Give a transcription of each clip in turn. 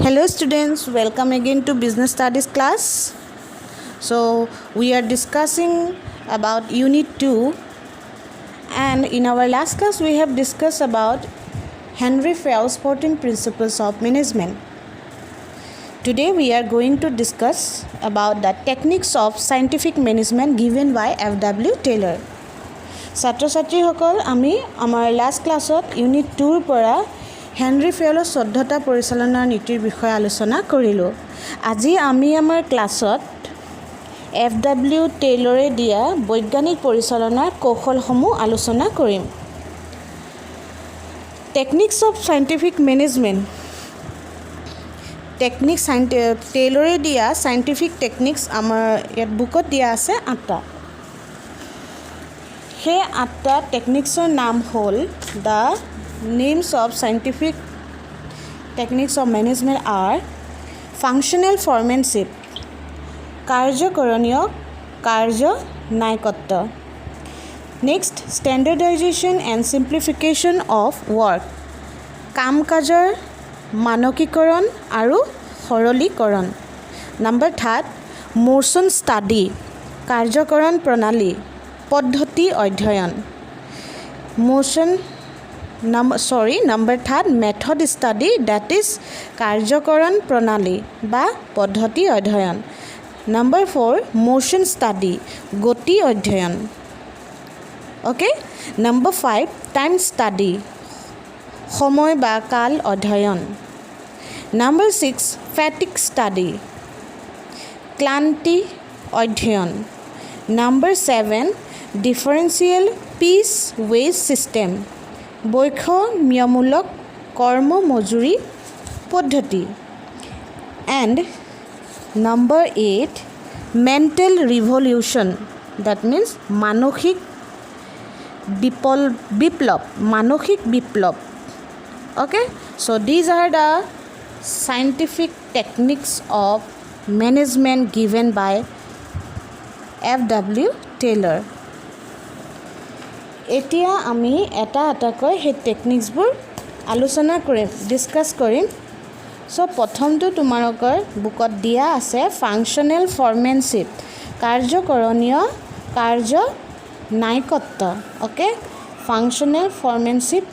Hello students, welcome again to business studies class. So we are discussing about unit 2, and in our last class we have discussed about Henry Fayol's 14 principles of management. Today we are going to discuss about the techniques of scientific management given by F.W. Taylor. ছাত্ৰ-ছাত্ৰী সকল আমি আমাৰ last ক্লাছত unit 2 পৰা Henry ফেয়লৰ 14টা পৰিচালনাৰ নীতিৰ বিষয়ে আলোচনা কৰিলো। আজি আমি আমাৰ ক্লাছত এফ.ডব্লিউ. টেইলৰে দিয়া বৈজ্ঞানিক পৰিচালনাৰ কৌশলসমূহ আলোচনা কৰিম। টেকনিক্স অফ সাইন্টিফিক মেনেজমেন্ট টেইলৰে দিয়া সাইন্টিফিক টেকনিক্স আমাৰ ইয়াত বুকত দিয়া আছে 8টা। সেই 8টা টেকনিক্সৰ নাম হ'ল the names of scientific techniques of management are functional foremanship, কাৰ্যকৰণীয় কাৰ্য নায়কত্ব, next standardization and simplification of work, কাম কাজৰ মানকীকৰণ আৰু সৰলীকৰণ, number 3 motion study, কাৰ্যকৰণ প্ৰণালী পদ্ধতি অধ্যয়ন, number 3 method study, that is কাৰ্যকৰণ প্ৰণালী বা পদ্ধতি অধ্যয়ন, number 4 motion study, গতি অধ্যয়ন, okay, number 5 time study, সময় বা কাল অধ্যয়ন, number 6 fatigue study, ক্লান্তি অধ্যয়ন, number 7 differential piece wage system, বৈষম্যমূলক কৰ্ম মজুৰি পদ্ধতি, and number 8 mental revolution, that means মানসিক বিপ্লৱ, okay, so these are the scientific techniques of management given by F.W. Taylor. এতিয়া আমি এটাকৈ সেই টেকনিক্সবোৰ আলোচনা কৰিম, ডিসকাস কৰিম। সো প্ৰথমটো তোমালোকৰ বুকত দিয়া আছে ফাংশনাল ফৰমেনশিপ, কাৰ্যকৰণীয় কাৰ্য নায়কত্ব, ওকে, ফাংশনাল ফৰমেনশিপ।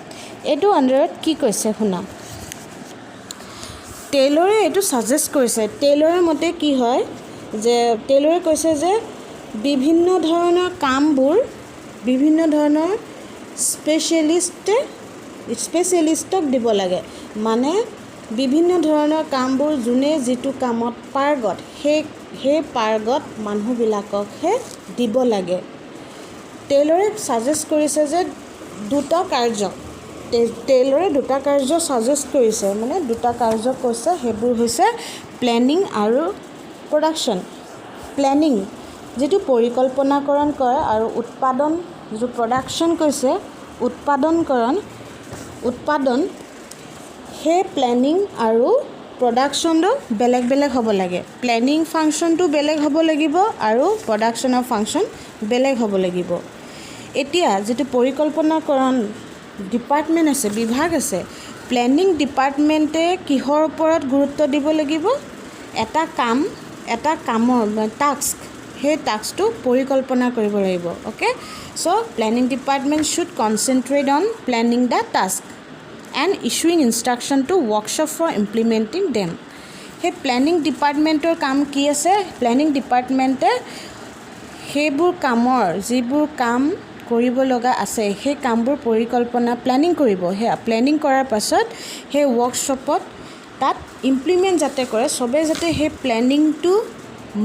এইটো আন্ডাৰত কি কৈছে শুনা। টেইলৰে এইটো সাজেষ্ট কৰিছে। টেইলৰৰ মতে কি হয় যে টেইলৰে কৈছে যে বিভিন্ন ধৰণৰ কামবোৰ বিভিন্ন ধৰণৰ স্পেচিয়েলিষ্টক দিব লাগে, মানে বিভিন্ন ধৰণৰ কামবোৰ যোনে যিটো কামত পাৰ্গত সেই পাৰ্গত মানুহবিলাককহে দিব লাগে। টেইলৰে সাজেষ্ট কৰিছে যে টেইলৰে দুটা কাৰ্য সাজেষ্ট কৰিছে, মানে দুটা কাৰ্য কৈছে, সেইবোৰ হৈছে প্লেনিং আৰু প্ৰডাকশ্যন। প্লেনিং যিটো পৰিকল্পনাকৰণ কৰে, আৰু উৎপাদন যিটো প্ৰডাকশ্যন কৈছে উৎপাদন, সেই প্লেনিং আৰু প্ৰডাকশ্যনটো বেলেগ বেলেগ হ'ব লাগে। প্লেনিং ফাংচনটো বেলেগ হ'ব লাগিব আৰু প্ৰডাকশ্যনৰ ফাংচন বেলেগ হ'ব লাগিব। এতিয়া যিটো পৰিকল্পনাকৰণ ডিপাৰ্টমেণ্ট আছে, বিভাগ আছে, প্লেনিং ডিপাৰ্টমেণ্টে কিহৰ ওপৰত গুৰুত্ব দিব লাগিব? এটা কামৰ টাস্ক, সেই টাস্কটো পৰিকল্পনা কৰিব লাগিব, okay. So planning department should concentrate on planning the task and issuing instruction to workshop for implementing them. সেই প্লেনিং ডিপাৰ্টমেণ্টৰ কাম কি আছে? প্লেনিং ডিপাৰ্টমেণ্টে যিবোৰ কাম কৰিব লগা আছে সেই কামবোৰ প্লেনিং কৰিব। সেয়া প্লেনিং কৰাৰ পাছত সেই ৱৰ্কশ্বপত তাত ইমপ্লিমেণ্ট যাতে কৰে, চবে যাতে সেই প্লেনিংটো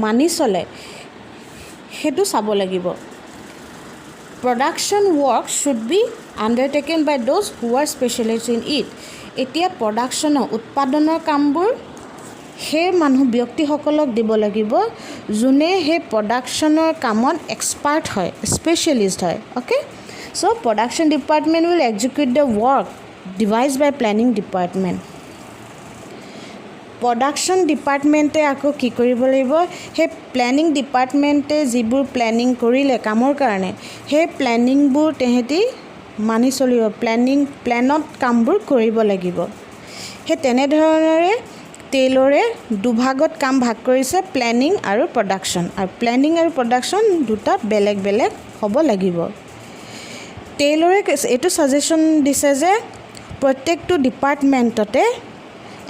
মানি চলে সেইটো চাব লাগিব। Production work should be undertaken by those who are specialised in it. এতিয়া উৎপাদনৰ কামবোৰ সেই ব্যক্তিসকলক দিব লাগিব যোনে সেই প্ৰডাকশ্যনৰ কামত এক্সপাৰ্ট হয়, স্পেচিয়েলিষ্ট হয়, okay. So' production department will execute the work devised by planning department. Production ডিপাৰ্টমেণ্টে আকৌ কি কৰিব লাগিব? সেই প্লেনিং ডিপাৰ্টমেণ্টে যিবোৰ প্লেনিং কৰিলে কামৰ কাৰণে, সেই প্লেনিংবোৰ তেহেঁতি মানি চলিব, প্লেনত কামবোৰ কৰিব লাগিব। সেই তেনেধৰণৰে টেইলৰে দুভাগত কাম ভাগ কৰিছে প্লেনিং আৰু প্ৰডাকশ্যন আৰু প্লেনিং আৰু প্ৰডাকশ্যন দুটা বেলেগ বেলেগ হ'ব লাগিব টেইলৰে এইটো সাজেশ্যন দিছে যে প্ৰত্যেকটো ডিপাৰ্টমেণ্টতে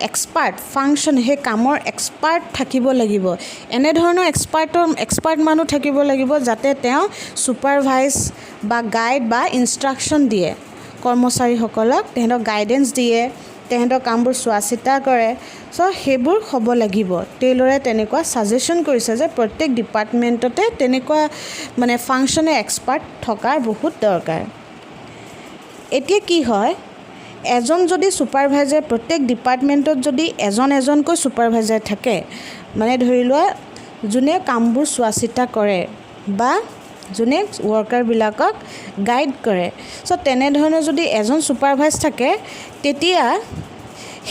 এক্সপাৰ্ট ফাংচন হে কামৰ এক্সপাৰ্ট থাকিব লাগিব এনে ধৰণৰ এক্সপাৰ্ট মানুহ থাকিব লাগিব যাতে তেওঁ সুপাৰভাইজ বা গাইড বা ইনষ্ট্ৰাকচন দিয়ে কৰ্মচাৰীসকলক তেহেঁতক গাইডেন্স দিয়ে তেহেঁতৰ কামবোৰ চোৱা চিতা কৰে সো সেইবোৰ হ'ব লাগিব টেইলৰে তেনেকুৱা সাজেশ্যন কৰিছে যে প্ৰত্যেক ডিপাৰ্টমেণ্টতে তেনেকুৱা মানে ফাংচনে এক্সপাৰ্ট থকাৰ বহুত দৰকাৰ এতিয়া কি হয় এজন যদি সুপাৰভাইজাৰ প্ৰত্যেক ডিপাৰ্টমেণ্টত যদি এজনকৈ সুপাৰভাইজাৰ থাকে মানে ধৰি লোৱা যোনে কামবোৰ চোৱা চিতা কৰে বা যোনে ৱৰ্কাৰবিলাকক গাইড কৰে সো তেনেধৰণৰ যদি এজন সুপাৰভাইজ থাকে তেতিয়া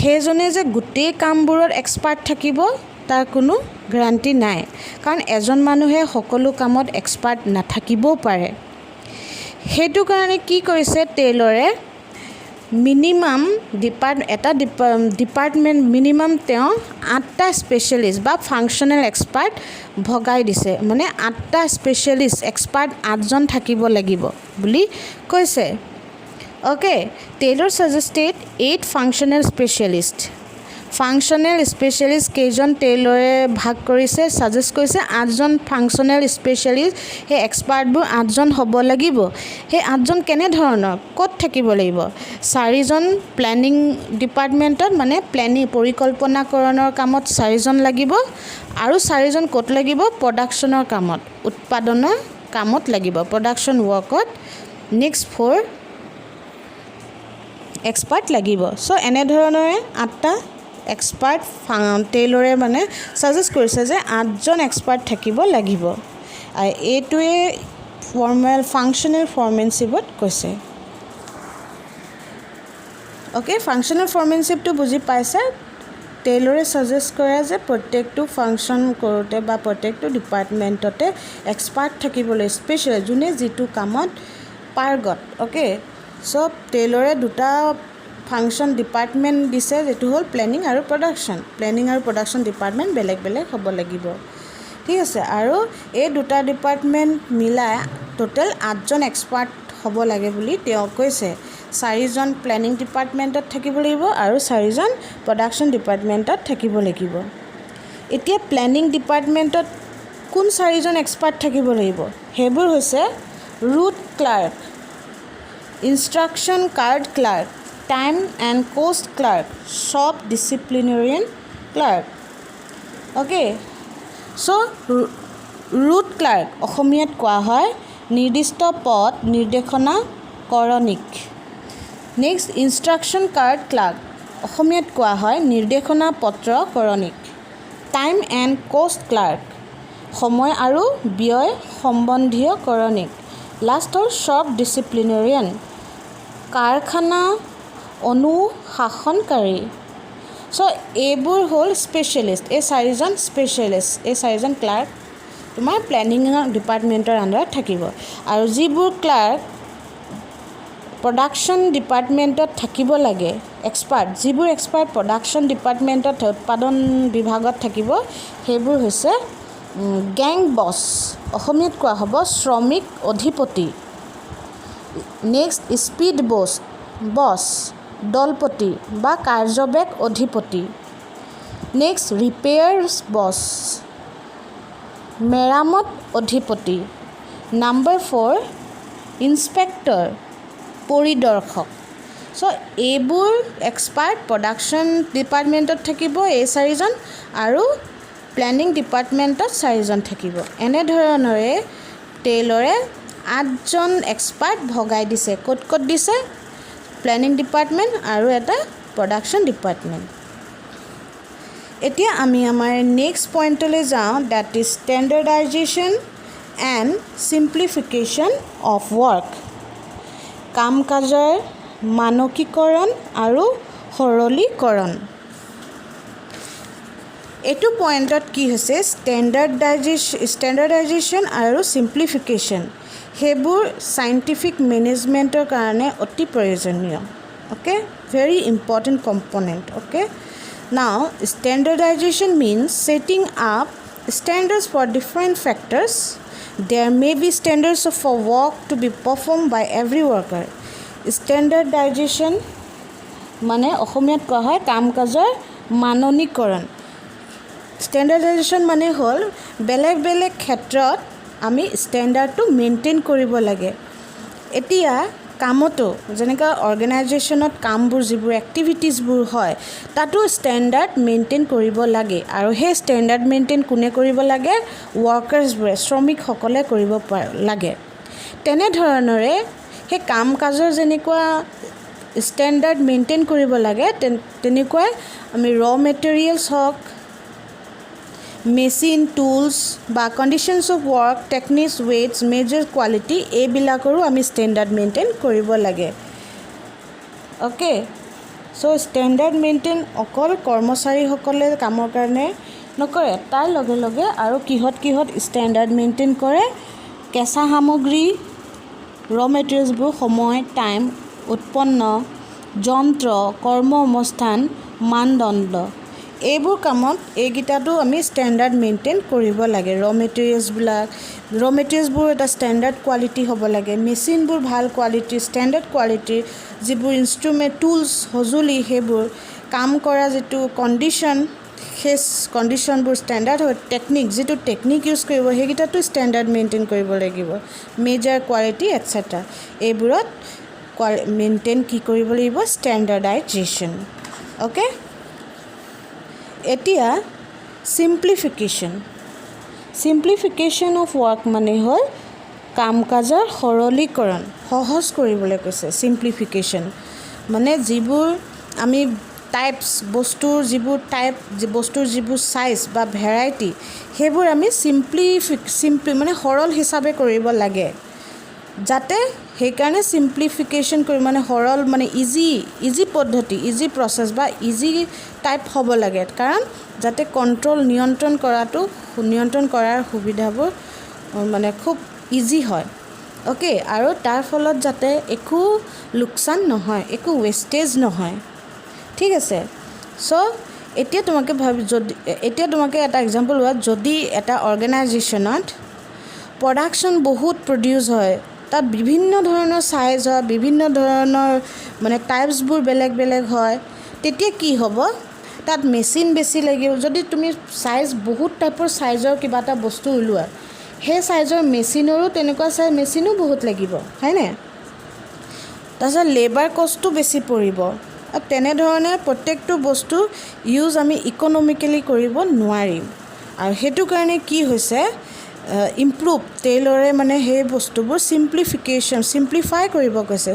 সেইজনে যে গোটেই কামবোৰত এক্সপাৰ্ট থাকিব তাৰ কোনো গ্যাৰাণ্টি নাই কাৰণ এজন মানুহে সকলো কামত এক্সপাৰ্ট নাথাকিবও পাৰে সেইটো কাৰণে কি কৰিছে টেইলৰে মিনিমাম ডিপাৰ্টমেণ্ট মিনিমাম তেওঁ 8টা স্পেচিয়েলিষ্ট বা ফাংচনেল এক্সপাৰ্ট ভগাই দিছে মানে 8টা স্পেচিয়েলিষ্ট এক্সপাৰ্ট 8জন থাকিব লাগিব বুলি কৈছে ওকে টেইলৰ সাজেষ্টেড 8 ফাংচনেল স্পেচিয়েলিষ্ট কেইজন টেইলৰে ভাগ কৰিছে সাজেষ্ট কৰিছে 8জন ফাংচনেল স্পেচিয়েলিষ্ট সেই এক্সপাৰ্টবোৰ 8জন হ'ব লাগিব সেই 8জন কেনে ধৰণৰ ক'ত থাকিব লাগিব 4জন প্লেনিং ডিপাৰ্টমেণ্টত মানে পৰিকল্পনাকৰণৰ কামত 4জন লাগিব আৰু 4জন ক'ত লাগিব প্ৰডাকশ্যনৰ কামত উৎপাদনৰ কামত লাগিব প্ৰডাকশ্যন ৱৰ্কত নেক্সট 4 এক্সপাৰ্ট লাগিব সো এনে ধৰণৰে 8টা এক্সপাৰ্ট টেইলৰে মানে সাজেষ্ট কৰিছে যে 8জন এক্সপাৰ্ট থাকিব লাগিব আৰু এইটোৱে ফাংচনেল ফৰ্মেনশ্বিপত কৈছে ওকে ফাংচনেল ফৰ্মেনশ্বিপটো বুজি পাইছে টেইলৰে সাজেষ্ট কৰে যে প্ৰত্যেকটো ফাংচন কৰোঁতে বা প্ৰত্যেকটো ডিপাৰ্টমেণ্টতে এক্সপাৰ্ট থাকিবলৈ স্পেচিয়েল যোনে যিটো কামত পাৰ্গত ওকে সব টেইলৰে দুটা ফাংচন ডিপাৰ্টমেণ্ট দিছে যেটো হ'ল প্লেনিং আৰু প্ৰডাকশ্যন ডিপাৰ্টমেণ্ট বেলেগ বেলেগ হ'ব লাগিব ঠিক আছে আৰু এই দুটা ডিপাৰ্টমেণ্ট মিলাই টোটেল 8জন এক্সপাৰ্ট হ'ব লাগে বুলি তেওঁ কৈছে 4জন প্লেনিং ডিপাৰ্টমেণ্টত থাকিব লাগিব আৰু 4জন প্ৰডাকশ্যন ডিপাৰ্টমেণ্টত থাকিব লাগিব এতিয়া প্লেনিং ডিপাৰ্টমেণ্টত কোন 4জন এক্সপাৰ্ট থাকিব লাগিব সেইবোৰ হৈছে route clerk instruction card clerk time and cost clerk shop disciplinarian clerk okay so route clerk অসমীয়াত কোৱা হয় নিৰ্দিষ্ট পদ নিৰ্দেশনা কৰণিক নেক্সট ইনষ্ট্ৰাকশ্যন কাৰ্ড ক্লাৰ্ক অসমীয়াত কোৱা হয় নিৰ্দেশনা পত্ৰ কৰণিক টাইম এণ্ড কষ্ট ক্লাৰ্ক সময় আৰু ব্যয় সম্বন্ধীয় কৰণিক লাষ্ট হ'ল সব ডিচিপ্লিনেৰিয়ান কাৰখানা অনুশাসনকাৰী সো এইবোৰ হ'ল স্পেচিয়েলিষ্ট এই 4জন স্পেচিয়েলিষ্ট এই 4জন ক্লাৰ্ক তোমাৰ প্লেনিং ডিপাৰ্টমেণ্টৰ আণ্ডাৰত থাকিব আৰু যিবোৰ ক্লাৰ্ক প্ৰডাকশ্যন ডিপাৰ্টমেণ্টত থাকিব লাগে যিবোৰ এক্সপাৰ্ট প্ৰডাকশ্যন ডিপাৰ্টমেণ্টত উৎপাদন বিভাগত থাকিব সেইবোৰ হৈছে গেং বছ অসমীয়াত কোৱা হ'ব শ্ৰমিক অধিপতি নেক্সট স্পীড বছ দলপতি বা কাৰ্যবেগ অধিপতি নেক্সট ৰিপেয়াৰ্ছ বছ মেৰামত অধিপতি নাম্বাৰ 4 ইনস্পেক্টৰ পৰিদৰ্শক সো এইবোৰ এক্সপাৰ্ট প্ৰডাকশ্যন ডিপাৰ্টমেণ্টত থাকিব এই 4জন আৰু প্লেনিং ডিপাৰ্টমেণ্টত 4জন থাকিব এনেধৰণৰে টেইলৰে 8জন এক্সপাৰ্ট ভগাই দিছে ক'ত দিছে প্লেনিং ডিপাৰ্টমেণ্ট আৰু এটা প্ৰডাকশ্যন ডিপাৰ্টমেণ্ট এতিয়া আমি আমাৰ নেক্সট পইণ্টলৈ যাওঁ that is standardisation and simplification of work কাম কাজৰ মানকীকৰণ আৰু সৰলীকৰণ এইটো পইণ্টত কি হৈছে ষ্টেণ্ডাৰ্ডাইজেশ্যন আৰু চিম্প্লিফিকেশ্যন সেইবোৰ সাইণ্টিফিক মেনেজমেণ্টৰ কাৰণে অতি প্ৰয়োজনীয় okay very important component okay Now, standardization means setting up standards for different factors. There may be standards for work to be performed by every worker. Standardization মানে অসমীয়াত কোৱা হয় কাম কাজৰ মাননীকৰণ. ষ্টেণ্ডাৰ্ডাইজেশ্যন মানে হ'ল বেলেগ বেলেগ ক্ষেত্ৰত আমি ষ্টেণ্ডাৰ্ডটো মেইনটেইন কৰিব লাগে. এতিয়া কামতো যেনেকৈ অৰ্গেনাইজেশ্যনত কামবোৰ যিবোৰ এক্টিভিটিছবোৰ হয় তাতো ষ্টেণ্ডাৰ্ড মেইনটেইন কৰিব লাগে. আৰু সেই ষ্টেণ্ডাৰ্ড মেইনটেইন কোনে কৰিব লাগে? ৱৰ্কাৰ্ছবোৰে, শ্ৰমিকসকলে কৰিব লাগে. তেনেধৰণৰে সেই কাম কাজৰ যেনেকুৱা ষ্টেণ্ডাৰ্ড মেইনটেইন কৰিব লাগে তেনেকুৱাই আমি ৰ মেটেৰিয়েলছ হওক, মেচিন, টুলছ বা conditions of work, techniques, weights, measure, quality এইবিলাকৰো আমি ষ্টেণ্ডাৰ্ড মেইনটেইন কৰিব লাগে. অ'কে, চ' ষ্টেণ্ডাৰ্ড মেইনটেইন অকল কৰ্মচাৰীসকলে কামৰ কাৰণে নকৰে, তাৰ লগে লগে আৰু কিহত ষ্টেণ্ডাৰ্ড মেইনটেইন কৰে? কেঁচা সামগ্ৰী, ৰ মেটেৰিয়েলছবোৰ, সময়, টাইম, উৎপন্ন, যন্ত্ৰ, কৰ্ম অনুষ্ঠান, মানদণ্ড, এইবোৰ কামত এইকেইটাতো আমি ষ্টেণ্ডাৰ্ড মেইনটেইন কৰিব লাগে. ৰ মেটেৰিয়েলছবোৰ এটা ষ্টেণ্ডাৰ্ড কোৱালিটি হ'ব লাগে. মেচিনবোৰ ভাল কোৱালিটিৰ, ষ্টেণ্ডাৰ্ড কোৱালিটিৰ. যিবোৰ ইনষ্ট্ৰুমেণ্ট, টুলছ, সঁজুলি, সেইবোৰ কাম কৰা যিটো কণ্ডিশ্যন, সেই কণ্ডিশ্যনবোৰ ষ্টেণ্ডাৰ্ড হয়. যিটো টেকনিক ইউজ কৰিব সেইকেইটাতো ষ্টেণ্ডাৰ্ড মেইনটেইন কৰিব লাগিব. মেজাৰ, কোৱালিটি এটচেট্ৰা এইবোৰত মেইনটেইন কি কৰিব লাগিব? ষ্টেণ্ডাৰ্ডাইজেশ্যন. অ'কে, এতিয়া চিম্প্লিফিকেশ্যন অফ ৱৰ্ক মানে হ'ল কাম কাজৰ সৰলীকৰণ, সহজ কৰিবলৈ কৈছে. চিম্প্লিফিকেশ্যন মানে যিবোৰ আমি টাইপছ, বস্তুৰ যিবোৰ চাইজ বা ভেৰাইটি সেইবোৰ আমি চিম্পলি মানে সৰল হিচাপে কৰিব লাগে. যাতে সেইকাৰণে চিম্প্লিফিকেশ্যন কৰি মানে সৰল মানে ইজি পদ্ধতি, ইজি প্ৰচেছ বা ইজি টাইপ হ'ব লাগে. কাৰণ যাতে নিয়ন্ত্ৰণ কৰাৰ সুবিধাবোৰ মানে খুব ইজি হয়. অ'কে, আৰু তাৰ ফলত যাতে একো লোকচান নহয়, একো ৱেষ্টেজ নহয়. ঠিক আছে. চ' এতিয়া তোমাকে এটা এক্সাম্পল লোৱা. যদি এটা অৰ্গেনাইজেশ্যনত প্ৰডাকশ্যন বহুত প্ৰডিউচ হয়, তাত বিভিন্ন ধৰণৰ চাইজ হয়, বিভিন্ন ধৰণৰ মানে টাইপছবোৰ বেলেগ বেলেগ হয়, তেতিয়া কি হ'ব? তাত মেচিন বেছি লাগিব. যদি তুমি বহুত টাইপৰ চাইজৰ কিবা এটা বস্তু ওলোৱা, সেই চাইজৰ মেচিনৰো তেনেকুৱা চাইজ মেচিনো বহুত লাগিব, হয়নে? তাৰপিছত লেবাৰ কষ্টটো বেছি পৰিব. তেনেধৰণে প্ৰত্যেকটো বস্তু ইউজ আমি ইকনমিকেলি কৰিব নোৱাৰিম. আৰু সেইটো কাৰণে কি হৈছে, টেইলৰে মানে সেই বস্তুবোৰ চিম্প্লিফাই কৰিব কৈছে.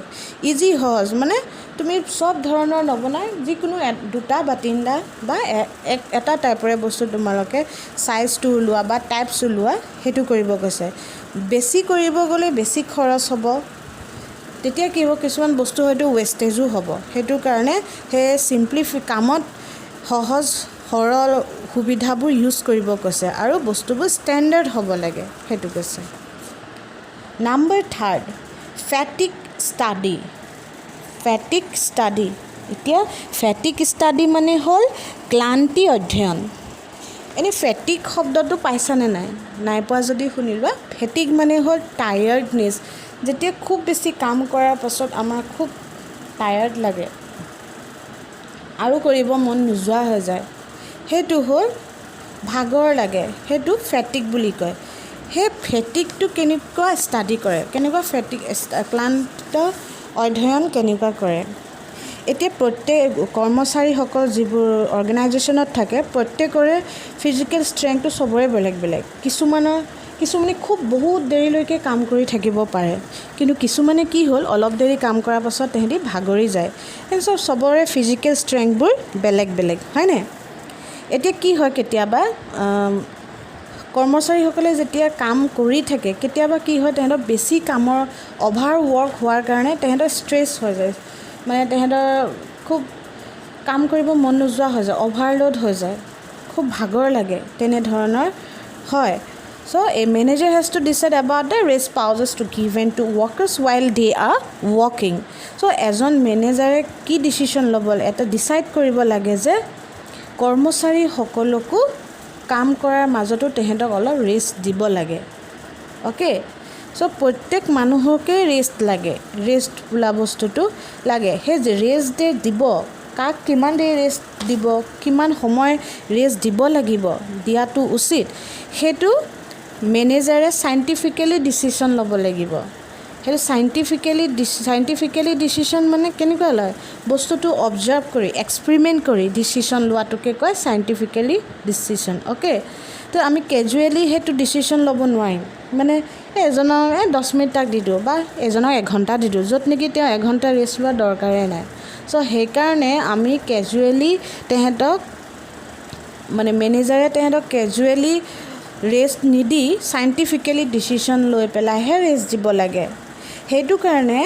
ইজি, সহজ, মানে তুমি চব ধৰণৰ নবনাই যিকোনো দুটা বা তিনিটা বা এটা টাইপৰে বস্তু তোমালোকে চাইজটো ওলোৱা বা টাইপছ ওলোৱা, সেইটো কৰিব কৈছে. বেছি কৰিব গ'লে বেছি খৰচ হ'ব. তেতিয়া কি হ'ব? কিছুমান বস্তু হয়তো ৱেষ্টেজো হ'ব. সেইটো কাৰণে সেই কামত সহজ সৰল সুবিধাবোৰ ইউজ কৰিব কৈছে আৰু বস্তুবোৰ ষ্টেণ্ডাৰ্ড হ'ব লাগে, সেইটো কৈছে. Number 3, ফেটিক study. এতিয়া ফেটিক ষ্টাডি মানে হ'ল ক্লান্তি অধ্যয়ন. এনেই ফেটিক শব্দটো পাইছানে নাই পোৱা যদি শুনি লোৱা. ফেটিক মানে হ'ল টায়াৰ্ডনেছ. যেতিয়া খুব বেছি কাম কৰাৰ পাছত আমাৰ খুব টায়াৰ্ড লাগে আৰু কৰিব মন নোযোৱা হৈ যায়, সেইটো হ'ল ভাগৰ লাগে, সেইটো ফেটিক বুলি কয়. সেই ফেটিকটো কেনেকুৱা ষ্টাডি কৰে, ক্লান্ত অধ্যয়ন কেনেকুৱা কৰে? এতিয়া প্ৰত্যেক কৰ্মচাৰীসকল যিবোৰ অৰ্গেনাইজেশ্যনত থাকে, প্ৰত্যেকৰে ফিজিকেল ষ্ট্ৰেংথটো চবৰে বেলেগ বেলেগ. কিছুমানে খুব বহুত দেৰিলৈকে কাম কৰি থাকিব পাৰে, কিন্তু কিছুমানে কি হ'ল অলপ দেৰি কাম কৰাৰ পাছত তেহেঁতি ভাগৰি যায়. তাৰপিছত চবৰে ফিজিকেল ষ্ট্ৰেংথবোৰ বেলেগ বেলেগ, হয়নে? এতিয়া কি হয়, কেতিয়াবা কৰ্মচাৰীসকলে যেতিয়া কাম কৰি থাকে, কেতিয়াবা কি হয়, তেহেঁতৰ বেছি কামৰ অভাৰ ৱৰ্ক হোৱাৰ কাৰণে তেহেঁতৰ ষ্ট্ৰেছ হৈ যায়. মানে তেহেঁতৰ খুব কাম কৰিব মন নোযোৱা হৈ যায়, অভাৰলোড হৈ যায়, খুব ভাগৰ লাগে, তেনেধৰণৰ হয়. So a manager has to decide about the rest pauses to given to workers while they are working. So এজন মেনেজাৰে কি ডিচিশ্যন ল'ব, এটা ডিচাইড কৰিব লাগে যে কৰ্মচাৰী সকলকো কাম কৰাৰ মাজতো তেহেঁতক অলপ ৰেষ্ট দিব লাগে ওকে সো প্ৰত্যেক মানুহকে ৰেষ্ট লাগে ৰেষ্ট বোলা বস্তুটো লাগে সেই যে ৰেষ্ট দে দিব কাক কিমান দেৰি ৰেষ্ট দিব কিমান সময় ৰেষ্ট দিব লাগিব দিয়াটো উচিত সেইটো মেনেজাৰে সাইন্টিফিক্যালি ডিসিশন ল'ব লাগিব সেইটো সাইন্টিফিক্যালি ডিসিশন মানে কেনেকুৱা লয় বস্তুটো অবজাৰ্ভ কৰি এক্সপেৰিমেন্ট কৰি ডিসিশন লোৱাটোকে কয় সাইন্টিফিক্যালি ডিসিশন ওকে তো আমি ক্যাজুয়ালি সেইটো ডিসিশন ল'ব নোৱাৰিম মানে এজনক 10 মিনিট তাক দিদো বা এজনক 1 ঘণ্টা দিদো যত নেকি তেওঁ 1 ঘণ্টা ৰেষ্ট লোৱা দৰকাৰে নাই সো সেই কাৰণে আমি ক্যাজুয়ালি তেহেঁতক মানে মেনেজাৰে তেহেঁতক ক্যাজুয়ালি ৰেষ্ট নিদি সাইন্টিফিক্যালি ডিসিশন লৈ পেলাইহে ৰেষ্ট দিব লাগে সেইটো কাৰণে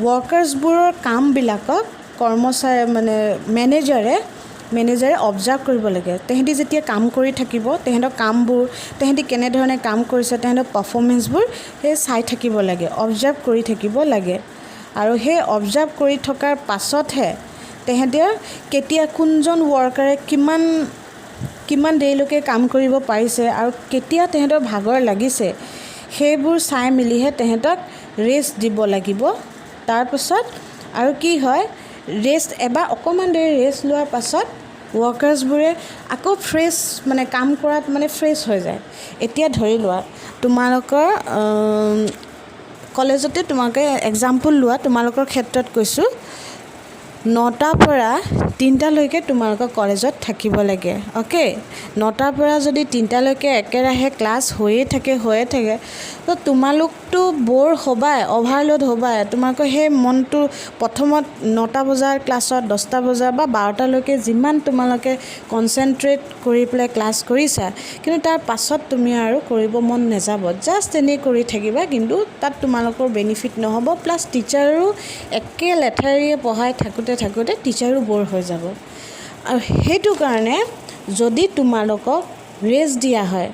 ওয়াৰ্কাৰ্ছবোৰৰ কামবিলাকক কৰ্মচাৰী মানে মেনেজাৰে অবজাৰ্ভ কৰিব লাগে তেহেঁতি যেতিয়া কাম কৰি থাকিব তেহেঁতৰ কামবোৰ তেহেঁতি কেনে ধৰণে কাম কৰিছে তেহেঁতৰ পাৰফৰ্মেন্সবোৰ হে চাই থাকিব লাগে অবজাৰ্ভ কৰি থাকিব লাগে আৰু হে অবজাৰ্ভ কৰি থকাৰ পাছতহে তেহেঁতৰ কেতিয়া কোনজন ওয়াৰ্কাৰে কিমান দেৰিলৈকে কাম কৰিব পাৰিছে আৰু কেতিয়া তেহেঁতৰ ভাগৰ লাগিছে সেইবোৰ চাই মিলিহে তেহেঁতক ৰেষ্ট দিব লাগিব তাৰ পাছত আৰু কি হয় ৰেষ্ট এবাৰ অকমান দেৰি ৰেষ্ট লোৱাৰ পাছত ওয়াৰ্কাৰ্ছবোৰে আকৌ ফ্ৰেছ মানে কাম কৰাত মানে ফ্ৰেছ হৈ যায় এতিয়া ধৰি লোৱা তোমালোকৰ কলেজতে তোমাকে এক্সাম্পল লোৱা তোমালোকৰ ক্ষেত্ৰত কৈছো 9টা পৰা 3টা লৈকে তোমালোকৰ কলেজত থাকিব লাগে ওকে 9টা পৰা যদি 3টা লৈকে একেৰাহে ক্লাছ হৈয়ে থাকে তো তোমালোকটো বৰ হবাই ওভাৰলোড হবাই তোমালোকৰ হে মনটো প্ৰথমত 9টা বজাৰ ক্লাছত 10টা বজাৰ বা 12টা লৈকে যিমান তোমালোকে কনসেন্ট্ৰেট কৰি প্লে ক্লাছ কৰিছা কিন্তু তাৰ পাছত তুমি আৰু কৰিব মন নেযাব জাস্ট এনে কৰি থাকিবা কিন্তু তাত তোমালোকৰ বেনিফিট নহব প্লাস টিচাৰো একে লেঠাৰিয়ে পঢ়াই থাকোতে টিচাৰো বৰ হৈ যাব আৰু হেতু কাৰণে যদি তোমালোকক ৰেষ্ট দিয়া হয়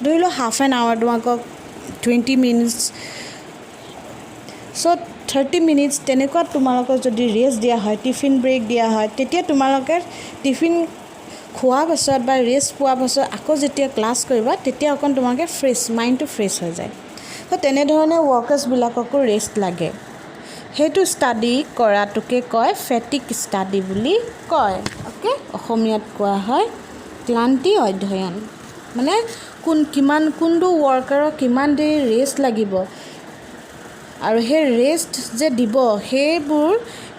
ধৰি ল হাফ এন আৱাৰ তোমালোকক 20 মিনিটস সো 30 মিনিটস তেনেকুৱা তোমালোকক যদি ৰেষ্ট দিয়া হয় টিফিন ব্ৰেক দিয়া হয় তেতিয়া তোমালোকে টিফিন খোৱা পাছত বা ৰেষ্ট পোৱা পাছত আকৌ যেতিয়া ক্লাছ কৰিবা তেতিয়া অকন তোমালোকে ফ্ৰেছ মাইন্ডটো ফ্ৰেছ হৈ যায় তো তেনে ধৰণে ওয়াৰ্কাৰ্ছ বিলাককো ৰেষ্ট লাগে হেতু স্টাডি কৰাটোকে কয় ফেটিক স্টাডি বুলি কয় ওকে অসমীয়াত কোৱা হয় ক্লান্তি অধ্যয়ন মানে কোনটো ওয়াৰ্কাৰৰ কিমান দেৰি ৰেষ্ট লাগিব আৰু হে ৰেষ্ট যে দিব হেবোৰ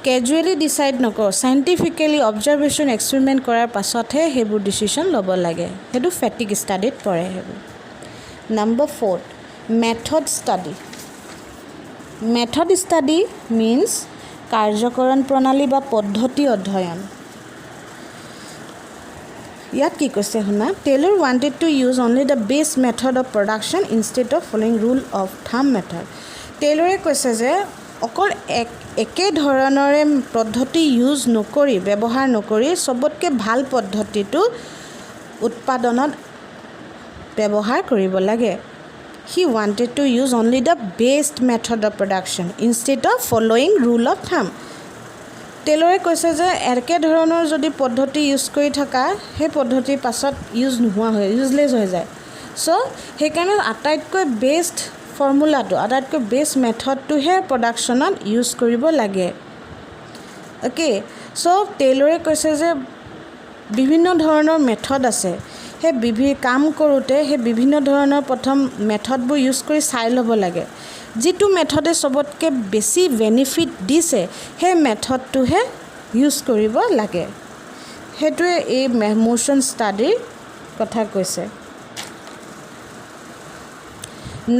ক্যাজুয়ালি ডিসাইড নকৰ সাইন্টিফিক্যালি অবজাৰভেশন এক্সপেৰিমেন্ট কৰাৰ পাছতহে হেবোৰ ডিসিশন ল'ব লাগে হেতু ফেটিক স্টাডিত পৰে হেবোৰ number 4 method study Method study means কাৰ্যকৰণ প্ৰণালী বা পদ্ধতি অধ্যয়ন ইয়াত কি কৈছে শুনা Taylor wanted to use only the base method of production instead of following rule of thumb method Taylorে কৈছে যে অকল একে ধৰণৰে পদ্ধতি ইউজ নকৰি ব্যৱহাৰ নকৰি সবতকে ভাল পদ্ধতিটো উৎপাদনত ব্যৱহাৰ কৰিব লাগে He wanted to use only the best method of production instead of following rule of thumb. Taylor কৈছে যে একে ধৰণৰ যদি পদ্ধতি ইউজ কৰি থকা হে পদ্ধতি পাছত ইউজ নোহোৱা হয় ইউজলেস হৈ যায় সো হেকাৰণে আটাইতকৈ বেষ্ট ফৰ্মুলাটো আটাইতকৈ বেষ্ট মেথডটো হে প্ৰডাকচনত ইউজ কৰিব লাগে ওকে সো টেইলৰে কৈছে যে বিভিন্ন ধৰণৰ মেথড আছে হে কাম কৰোতে হে বিভিন্ন ধৰণৰ প্ৰথম মেথডবোৰ ইউজ কৰি চাই ল'ব লাগে যেটো মেথডে সবতকে বেছি বেনিফিট দিছে হে মেথডটো হে ইউজ কৰিব লাগে হেতুৱে এই মোশন ষ্টাডি কথা কৈছে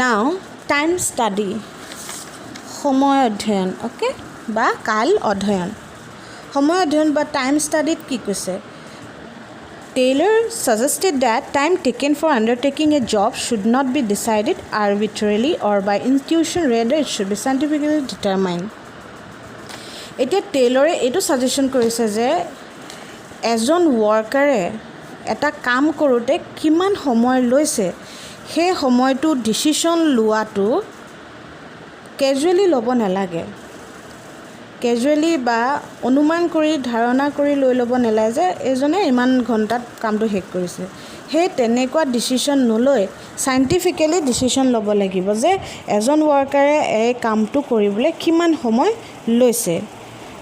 নাও টাইম ষ্টাডি সময় অধ্যয়ন ওকে বা কাল অধ্যয়ন সময় অধ্যয়ন বা টাইম ষ্টাডিত কি কৈছে Taylor suggested that time taken for undertaking a job should not be decided arbitrarily or by intuition rather it should be scientifically determined. এতিয়া টেইলৰে এটো সাজেশন কৰিছে যে এজন ওয়াৰ্কাৰে এটা কাম কৰোতে কিমান সময় লৈছে হে সময়টো ডিসিশন লোৱাটো ক্যাজুয়ালি ল'ব নালাগে কেজুৱেলি বা অনুমান কৰি ধাৰণা কৰি লৈ ল'ব নালাগে যে এজনে ইমান ঘণ্টাত কামটো শেষ কৰিছে। সেই তেনেকুৱা ডিচিশ্যন নলৈ চাইণ্টিফিকেলি ডিচিশ্যন ল'ব লাগিব যে এজন ৱৰ্কাৰে এই কামটো কৰিবলৈ কিমান সময় লৈছে।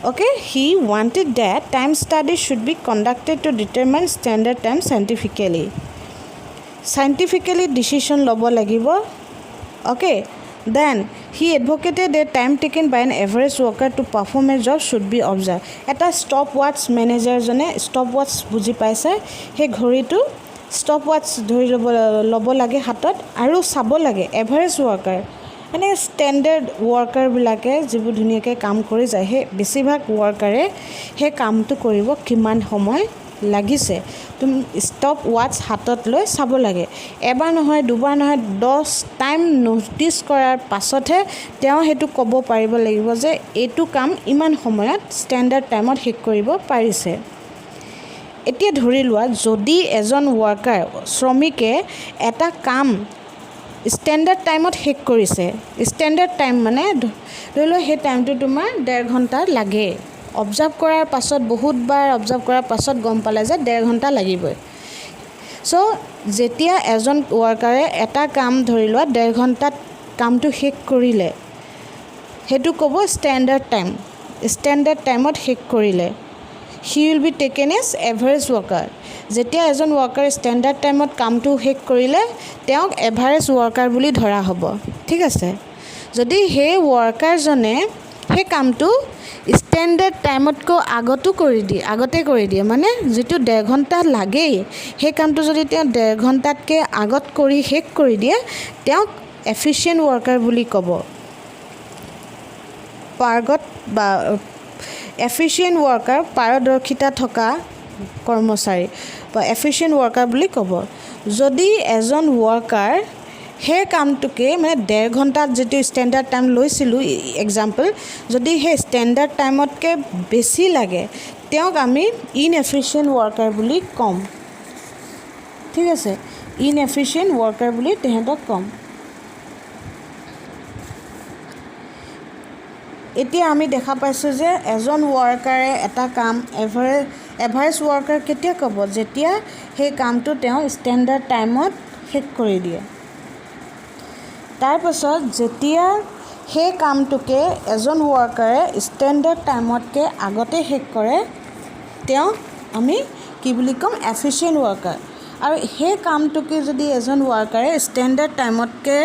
Okay, he wanted that time study should be conducted to determine standard time scientifically. Scientifically decision ল'ব লাগিব। Okay, then he advocated that time taken by an average worker to perform a job should be observed. এটা stop ৱাটছ মেনেজাৰজনে stop ৱাটছ বুজি পাইছে, সেই ঘড়ীটো stop ৱাটছ ধৰি ল'ব লাগে হাতত আৰু চাব লাগে এভাৰেজ ৱৰ্কাৰ মানে ষ্টেণ্ডাৰ্ড ৱৰ্কাৰবিলাকে যিবোৰ ধুনীয়াকৈ কাম কৰি যায় সেই বেছিভাগ ৱৰ্কাৰে সেই কামটো কৰিব কিমান সময় লাগিছে তুমি ষ্টপ ৱাটছ হাতত লৈ চাব লাগে। এবাৰ নহয় দুবাৰ নহয় 10 টাইম ন'টিছ কৰাৰ পাছতহে তেওঁ সেইটো ক'ব পাৰিব লাগিব যে এইটো কাম ইমান সময়ত ষ্টেণ্ডাৰ্ড টাইমত শেষ কৰিব পাৰিছে। এতিয়া ধৰি লোৱা যদি এজন ৱৰ্কাৰ শ্ৰমিকে এটা কাম ষ্টেণ্ডাৰ্ড টাইমত শেষ কৰিছে, ষ্টেণ্ডাৰ্ড টাইম মানে ধৰি লোৱা সেই টাইমটো তোমাৰ 1.5 ঘণ্টা লাগে। অবজাৰ্ভ কৰাৰ পাছত বহুতবাৰ অবজাৰ্ভ কৰাৰ পাছত গম পালে যে 1.5 ঘণ্টা লাগিবই। চ' যেতিয়া এজন ৱৰ্কাৰে এটা কাম ধৰি লোৱা 1.5 ঘণ্টাত কামটো শেষ কৰিলে সেইটো ক'ব ষ্টেণ্ডাৰ্ড টাইম। ষ্টেণ্ডাৰ্ড টাইমত শেষ কৰিলে he will be taken as average worker. যেতিয়া এজন ৱৰ্কাৰ ষ্টেণ্ডাৰ্ড টাইমত কামটো শেষ কৰিলে তেওঁক এভাৰেজ ৱৰ্কাৰ বুলি ধৰা হ'ব। ঠিক আছে, যদি সেই ৱৰ্কাৰজনে সেই কামটো ষ্টেণ্ডাৰ্ড টাইমতকৈ আগতে কৰি দিয়ে মানে যিটো 1.5 ঘণ্টা লাগেই সেই কামটো যদি তেওঁ 1.5 ঘণ্টাতকৈ আগত কৰি শেষ কৰি দিয়ে তেওঁক এফিচিয়েণ্ট ৱৰ্কাৰ বুলি ক'ব। পাৰ্গত বা এফিচিয়েণ্ট ৱৰ্কাৰ পাৰদৰ্শিতা থকা কৰ্মচাৰী বা এফিচিয়েণ্ট ৱৰ্কাৰ বুলি ক'ব। যদি এজন ৱৰ্কাৰ সেই কামটোকে মানে 1.5 ঘণ্টাত যিটো ষ্টেণ্ডাৰ্ড টাইম লৈছিলোঁ এক্সাম্পল যদি সেই ষ্টেণ্ডাৰ্ড টাইমতকৈ বেছি লাগে তেওঁক আমি ইনএফিচিয়েণ্ট ৱৰ্কাৰ বুলি ক'ম। ঠিক আছে, ইনএফিচিয়েণ্ট ৱৰ্কাৰ বুলি তেহেঁতক ক'ম। এতিয়া আমি দেখা পাইছোঁ যে এজন ৱৰ্কাৰে এটা কাম এভাৰেজ ৱৰ্কাৰ কেতিয়া ক'ব যেতিয়া সেই কামটো তেওঁ ষ্টেণ্ডাৰ্ড টাইমত শেষ কৰি দিয়ে। তাৰপাছত যেতিয়া সেই কামটোকে এজন ৱৰ্কাৰে ষ্টেণ্ডাৰ্ড টাইমতকৈ আগতে শেষ কৰে তেওঁক আমি কি বুলি ক'ম এফিচিয়েণ্ট ৱৰ্কাৰ। আৰু সেই কামটোকে যদি এজন ৱৰ্কাৰে ষ্টেণ্ডাৰ্ড টাইমতকৈ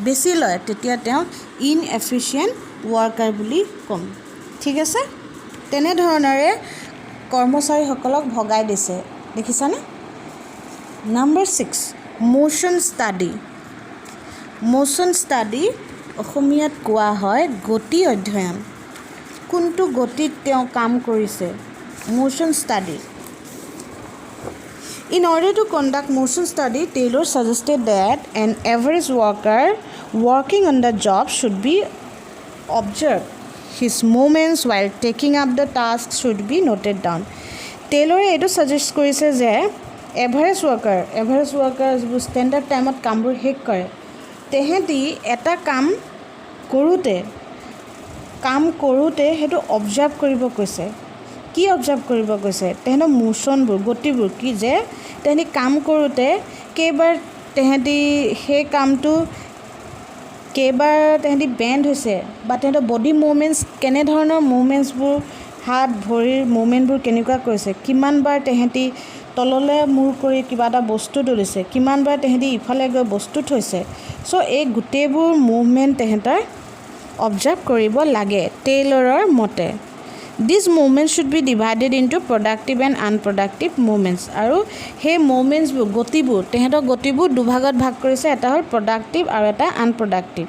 বেছি লয় তেতিয়া তেওঁক ইনএফিচিয়েণ্ট ৱৰ্কাৰ বুলি ক'ম। ঠিক আছে, তেনেধৰণেৰে কৰ্মচাৰীসকলক ভগাই দিছে দেখিছানে। Number 6 motion study. Motion study অসমীয়াত কোৱা হয় গতি অধ্যয়ন। কোনটো গতিত তেওঁ কাম কৰিছে motion study. In order to conduct motion study, Taylor suggested that an average worker working on the job should be observed. His movements while taking up the task should be noted down. Taylor এইটো suggest কৰিছে যে average worker যিবোৰ standard টাইমত কামবোৰ শেষ কৰে তেহেঁতি এটা কাম কৰোঁতে সেইটো অবজাৰ্ভ কৰিব কৈছে। কি অবজাৰ্ভ কৰিব কৈছে তেহেঁতৰ মোশ্যনবোৰ গতিবোৰ কি যে তেহেঁতি কাম কৰোঁতে কেইবাৰ তেহেঁতি সেই কামটো কেইবাৰ তেহেঁতি বেণ্ড হৈছে বা তেহেঁতৰ বডি মুভমেণ্টছ কেনেধৰণৰ মুভমেণ্টছবোৰ হাত ভৰিৰ মুভমেণ্টবোৰ কেনেকুৱা কৰিছে, কিমানবাৰ তেহেঁতি তললৈ মূৰ কৰি কিবা এটা বস্তু তুলিছে, কিমানবাৰ তেহেঁতি ইফালে গৈ বস্তু থৈছে। চ' এই গোটেইবোৰ মুভমেণ্ট তেহেঁতৰ অবজাৰ্ভ কৰিব লাগে টেইলৰৰ মতে। These movements should be divided into productive and unproductive movements. আৰু সেই মুভমেণ্টছবোৰ তেহেঁতৰ গতিবোৰ দুভাগত ভাগ কৰিছে, এটা হ'ল প্ৰডাক্টিভ আৰু এটা আনপ্ৰডাক্টিভ।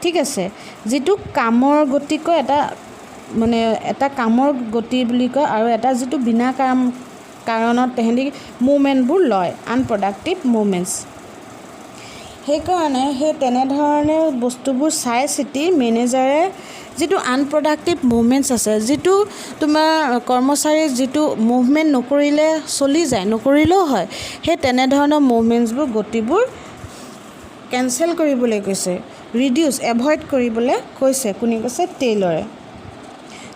ঠিক আছে, যিটো কামৰ গতি কয় এটা কামৰ গতি বুলি কয় আৰু এটা যিটো বিনা কাৰণত তেহেঁতি মুভমেণ্টবোৰ লয় আনপ্ৰডাক্টিভ মুভমেণ্টছ। সেইকাৰণে সেই তেনেধৰণে বস্তুবোৰ চাই চিতি মেনেজাৰে যিটো আনপ্ৰডাক্টিভ মুভমেণ্টছ আছে যিটো তোমাৰ কৰ্মচাৰীৰ যিটো মুভমেণ্ট নকৰিলে চলি যায় নকৰিলেও হয় সেই তেনেধৰণৰ মুভমেণ্টছবোৰ গতিবোৰ কেঞ্চেল কৰিবলৈ কৈছে ৰিডিউচ এভয়েড কৰিবলৈ কৈছে কোনে কৈছে টেইলৰে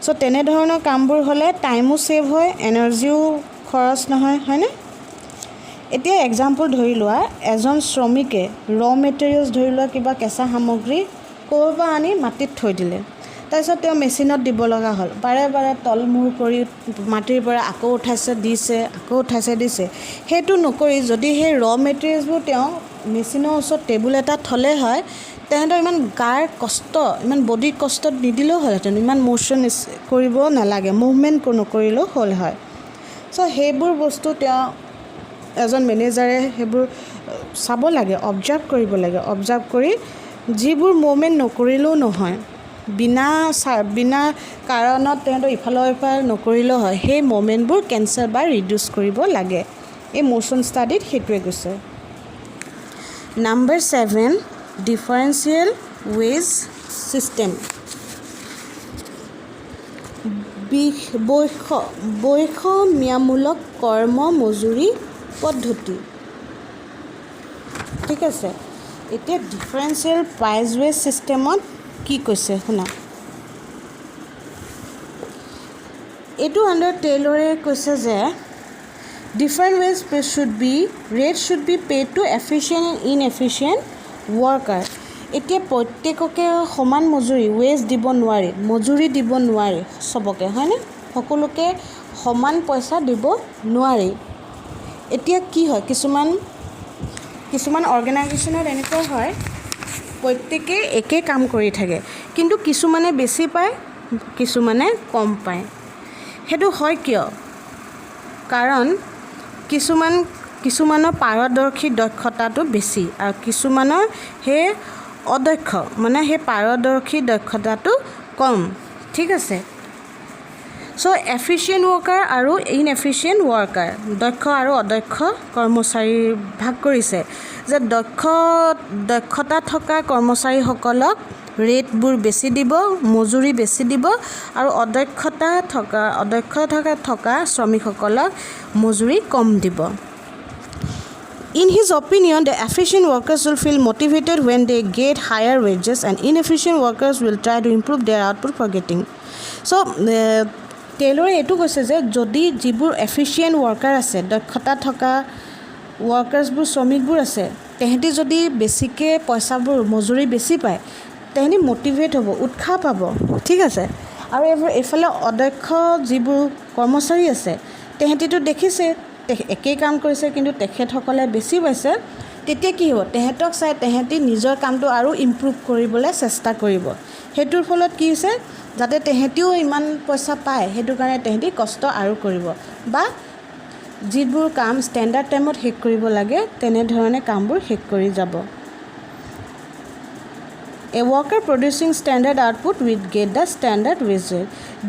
সো তেনেধৰণৰ কামবোৰ হ'লে টাইমো সেভ হয় এনাৰ্জিও খৰচ নহয় হয়নে এতিয়া এক্সাম্পল ধৰি লোৱা এজন শ্ৰমিকে ৰ মেটেৰিয়েলছ ধৰি লোৱা কিবা কেঁচা সামগ্ৰী ক'ৰবাৰ আনি মাটিত থৈ দিলে তাৰপিছত তেওঁ মেচিনত দিব লগা হ'ল বাৰে বাৰে তলমূৰ কৰি মাটিৰ পৰা আকৌ উঠাইছে দিছে সেইটো নকৰি যদি সেই ৰ মেটেৰিয়েলছবোৰ তেওঁ মেচিনৰ ওচৰত টেবুল এটা থলে হয় তেহেঁতৰ ইমান গাৰ কষ্ট ইমান বডিৰ কষ্ট নিদিলেও হ'লহেঁতেন ইমান মোশ্যন কৰিব নালাগে মুভমেণ্ট নকৰিলেও হ'ল হয় সো সেইবোৰ বস্তু তেওঁ এজন মেনেজাৰে সেইবোৰ চাব লাগে অবজাৰ্ভ কৰিব লাগে অবজাৰ্ভ কৰি যিবোৰ মুভমেণ্ট নকৰিলেও নহয় বিনা কাৰণত তেহেঁতৰ ইফালৰ নকৰিলেও হয় সেই মুভমেণ্টবোৰ কেঞ্চেল বা ৰিডিউচ কৰিব লাগে এই মোশ্যন ষ্টাডিত সেইটোৱে কৈছে নাম্বাৰ 7 ডিফাৰেঞ্চিয়েল ৱেজ ছিষ্টেম বৈষম্যমূলক কৰ্ম মজুৰি পদ্ধতি ঠিক আছে এতিয়া ডিফাৰেঞ্চিয়েল প্ৰাইজ ৱেজ ছিষ্টেমত কি কৈছে শুনা এইটো আণ্ডাৰ টেইলৰে কৈছে যে different ways rate should be paid to efficient and inefficient worker এতিয়া প্ৰত্যেককে সমান মজুৰি ৱেজ দিব নোৱাৰি মজুৰি দিব নোৱাৰি সবকে হয়নে সকলোকে সমান পইচা দিব নোৱাৰি এতিয়া কি হয় কিছুমান অৰ্গেনাইজেশ্যনত এনেকুৱা হয় প্ৰত্যেকে একে কাম কৰি থাকে কিন্তু কিছুমানে বেছি পায় কিছুমানে কম পায় সেইটো হয় কিয় কাৰণ কিছুমানৰ পাৰদৰ্শী দক্ষতাটো বেছি আৰু কিছুমানৰ সেই অদক্ষ মানে সেই পাৰদৰ্শী দক্ষতাটো কম ঠিক আছে সো এফিচিয়েণ্ট ৱৰ্কাৰ আৰু ইনএফিচিয়েণ্ট ৱৰ্কাৰ দক্ষ আৰু অদক্ষ কৰ্মচাৰী ভাগ কৰিছে যে দক্ষতা থকা কৰ্মচাৰীসকলক ৰেটবোৰ বেছি দিব মজুৰি বেছি দিব আৰু অদক্ষতা থকা শ্ৰমিকসকলক মজুৰি কম দিব In his opinion, the efficient workers will feel motivated when they get higher wages and inefficient workers will try to improve their output for getting. So, টেইলৰে এইটো কৈছে যে যদি যিবোৰ এফিচিয়েণ্ট ৱৰ্কাৰ আছে দক্ষতা থকা ৱৰ্কাৰ্ছবোৰ শ্ৰমিকবোৰ আছে তেহেঁতি যদি বেছিকৈ পইচাবোৰ মজুৰি বেছি পায় তেহেঁতি মটিভেট হ'ব উৎসাহ পাব ঠিক আছে আৰু এইফালে অদক্ষ যিবোৰ কৰ্মচাৰী আছে তেহেঁতিতো দেখিছে একেই কাম কৰিছে কিন্তু তেখেতসকলে বেছি পাইছে তেতিয়া কি হ'ব তেহেঁতক চাই তেহেঁতি নিজৰ কামটো আৰু ইম্প্ৰুভ কৰিবলৈ চেষ্টা কৰিব সেইটোৰ ফলত কি হৈছে যাতে তেহেঁতিও ইমান পইচা পায় সেইটো কাৰণে তেহেঁতি কষ্ট আৰু কৰিব বা যিবোৰ কাম ষ্টেণ্ডাৰ্ড টাইমত শেষ কৰিব লাগে তেনেধৰণে কামবোৰ শেষ কৰি যাব A worker producing standard output will get the standard wage.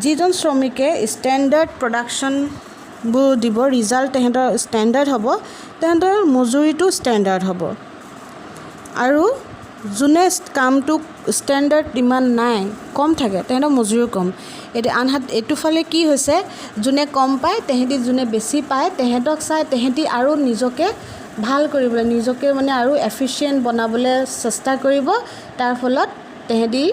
যিজন শ্ৰমিকে ষ্টেণ্ডাৰ্ড প্ৰডাকশ্যনবোৰ দিব ৰিজাল্ট তেহেঁতৰ ষ্টেণ্ডাৰ্ড হ'ব তেহেঁতৰ মজুৰিটো ষ্টেণ্ডাৰ্ড হ'ব আৰু যোনে কামটো ষ্টেণ্ডাৰ্ড ইমান নাই কম থাকে তেহেঁতৰ মজুৰিও কম এতিয়া আনহাতে এইটো ফালে কি হৈছে যোনে কম পায় তেহেঁতি যোনে বেছি পায় তেহেঁতক চাই তেহেঁতি আৰু নিজকে ভাল কৰিবলৈ নিজকে মানে আৰু এফিচিয়েণ্ট বনাবলৈ চেষ্টা কৰিব তাৰ ফলত তেহেঁতি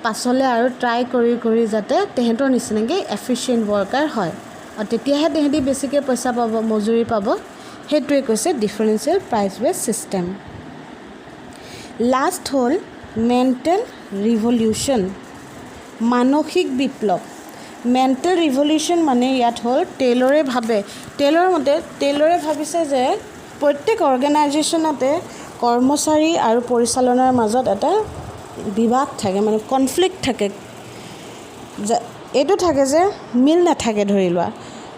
পাছলৈ আৰু ট্ৰাই কৰি যাতে তেহেঁতৰ নিচিনাকৈ এফিচিয়েণ্ট ৱৰ্কাৰ হয় আৰু তেতিয়াহে তেহেঁতি বেছিকৈ পইচা পাব মজুৰি পাব সেইটোৱে কৈছে ডিফাৰেঞ্চিয়েল প্ৰাইজ ৱেজ ছিষ্টেম লাষ্ট হ'ল মেণ্টেল ৰিভলিউশ্যন মানসিক বিপ্লৱ মেণ্টেল ৰিভলিউশ্যন মানে ইয়াত হ'ল টেইলৰে ভাবিছে যে প্ৰত্যেক অৰ্গেনাইজেশ্যনতে কৰ্মচাৰী আৰু পৰিচালনাৰ মাজত এটা বিবাদ থাকে মানে কনফ্লিক্ট থাকে এইটো থাকে যে মিল নাথাকে ধৰি লোৱা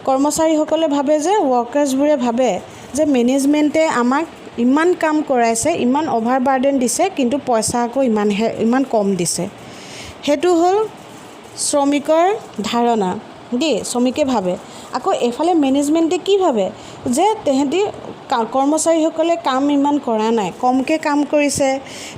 কৰ্মচাৰীসকলে ভাবে যে ৱৰ্কাৰ্ছবোৰে ভাবে যে মেনেজমেণ্টে আমাক ইমান কাম কৰাইছে ইমান অভাৰ বাৰ্ডেন দিছে কিন্তু পইচা আকৌ ইমান কম দিছে সেইটো হ'ল শ্ৰমিকৰ ধাৰণা শ্ৰমিকে ভাবে আকৌ এফালে মেনেজমেণ্টে কি ভাবে যে তেহেঁতি কৰ্মচাৰীসকলে কাম ইমান কৰা নাই, কমকৈ কাম কৰিছে।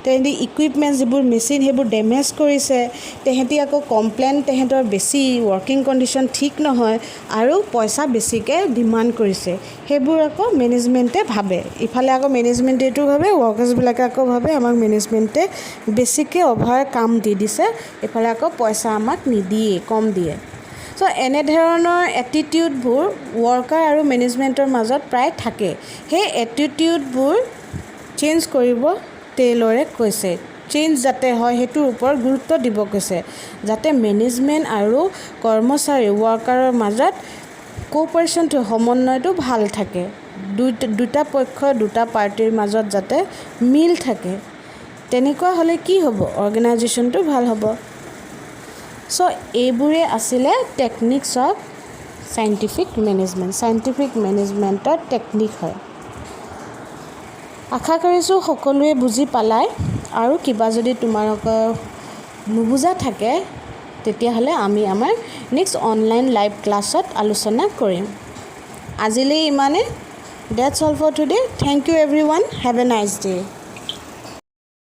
তেহেঁতি ইকুইপমেণ্ট যিবোৰ মেচিন সেইবোৰ ডেমেজ কৰিছে। তেহেঁতি আকৌ কমপ্লেইন তেহেঁতৰ বেছি, ৱৰ্কিং কণ্ডিশ্যন ঠিক নহয় আৰু পইচা বেছিকৈ ডিমাণ্ড কৰিছে। সেইবোৰ আকৌ মেনেজমেণ্টে ভাবে। ইফালে আকৌ মেনেজমেণ্টে এইটো ভাবে, ৱৰ্কাৰ্ছবিলাকে আকৌ ভাবে আমাক মেনেজমেণ্টে বেছিকৈ অভাৰ কাম দি দিছে, এইফালে আকৌ পইচা আমাক নিদিয়ে, কম দিয়ে। চ' এনেধৰণৰ এটিটিউডবোৰ ৱৰ্কাৰ আৰু মেনেজমেণ্টৰ মাজত প্ৰায় থাকে। সেই এটিটিউডবোৰ চেঞ্জ কৰিব টেইলৰে কৈছে। চেঞ্জ যাতে হয় সেইটোৰ ওপৰত গুৰুত্ব দিব কৈছে, যাতে মেনেজমেণ্ট আৰু কৰ্মচাৰী ৱৰ্কাৰৰ মাজত কোঅপাৰেশ্যনটো, সমন্বয়টো ভাল থাকে। দুটা পক্ষ, দুটা পাৰ্টিৰ মাজত যাতে মিল থাকে। তেনেকুৱা হ'লে কি হ'ব? অৰ্গেনাইজেশ্যনটো ভাল হ'ব। চ' এইবোৰে আছিলে techniques of scientific management. Scientific মেনেজমেণ্টৰ টেকনিক হয়। আশা কৰিছোঁ সকলোৱে বুজি পালাই। আৰু কিবা যদি তোমালোকৰ নুবুজা থাকে তেতিয়াহ'লে আমি আমাৰ নেক্সট অনলাইন লাইভ ক্লাছত আলোচনা কৰিম। আজিলৈ ইমানে। That's all for today. Thank you everyone. Have a nice day.